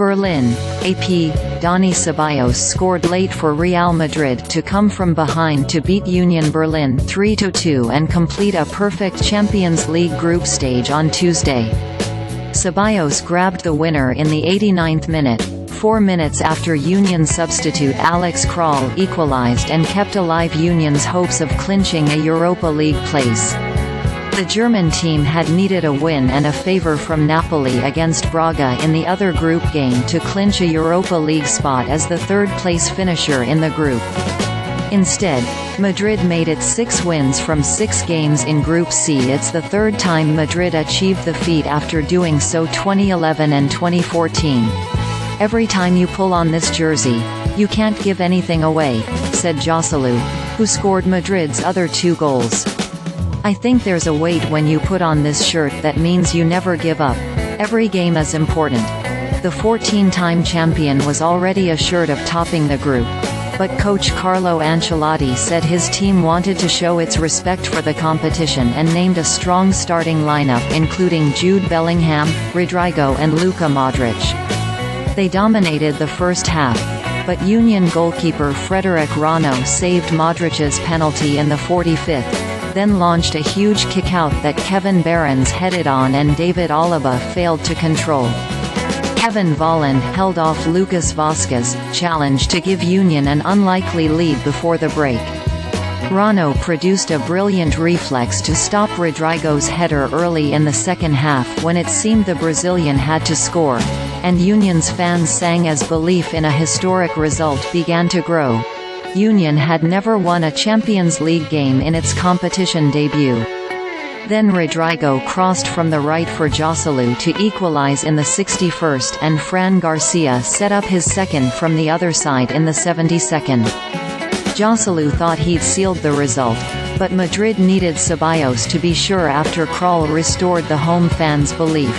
Berlin, AP, Dani Ceballos scored late for Real Madrid to come from behind to beat Union Berlin 3–2 and complete a perfect Champions League group stage on Tuesday. Ceballos grabbed the winner in the 89th minute, 4 minutes after Union substitute Alex Král equalized and kept alive Union's hopes of clinching a Europa League place. The German team had needed a win and a favour from Napoli against Braga in the other group game to clinch a Europa League spot as the third-place finisher in the group. Instead, Madrid made it 6 wins from 6 games in Group C. It's the third time Madrid achieved the feat after doing so 2011 and 2014. "Every time you pull on this jersey, you can't give anything away," said Joselu, who scored Madrid's other 2 goals. "I think there's a weight when you put on this shirt that means you never give up. Every game is important." The 14-time champion was already assured of topping the group, but coach Carlo Ancelotti said his team wanted to show its respect for the competition and named a strong starting lineup including Jude Bellingham, Rodrygo and Luka Modric. They dominated the first half, but Union goalkeeper Frederic Rano saved Modric's penalty in the 45th. Then launched a huge kick-out that Kevin Behrens headed on and David Alaba failed to control. Kevin Volland held off Lucas Vazquez's challenge to give Union an unlikely lead before the break. Rano produced a brilliant reflex to stop Rodrygo's header early in the second half when it seemed the Brazilian had to score, and Union's fans sang as belief in a historic result began to grow. Union had never won a Champions League game in its competition debut. Then Rodrygo crossed from the right for Joselu to equalize in the 61st and Fran Garcia set up his second from the other side in the 72nd. Joselu thought he'd sealed the result, but Madrid needed Ceballos to be sure after Král restored the home fans' belief.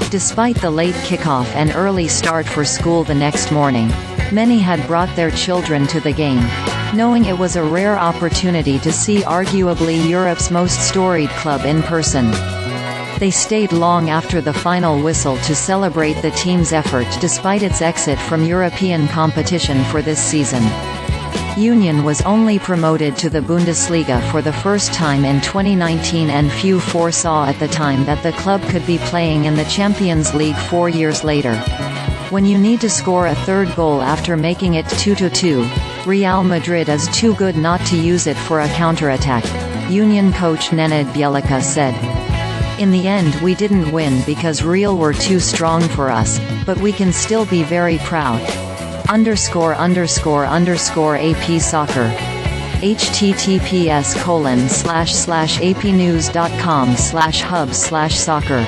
Despite the late kickoff and early start for school the next morning, many had brought their children to the game, knowing it was a rare opportunity to see arguably Europe's most storied club in person. They stayed long after the final whistle to celebrate the team's effort despite its exit from European competition for this season. Union was only promoted to the Bundesliga for the first time in 2019 and few foresaw at the time that the club could be playing in the Champions League 4 years later. When you need to score a third goal after making it 2–2, Real Madrid is too good not to use it for a counterattack, Union coach Nenad Bjelica said. "In the end we didn't win because Real were too strong for us, but we can still be very proud." ____AP Soccer https://apnews.com/hub/soccer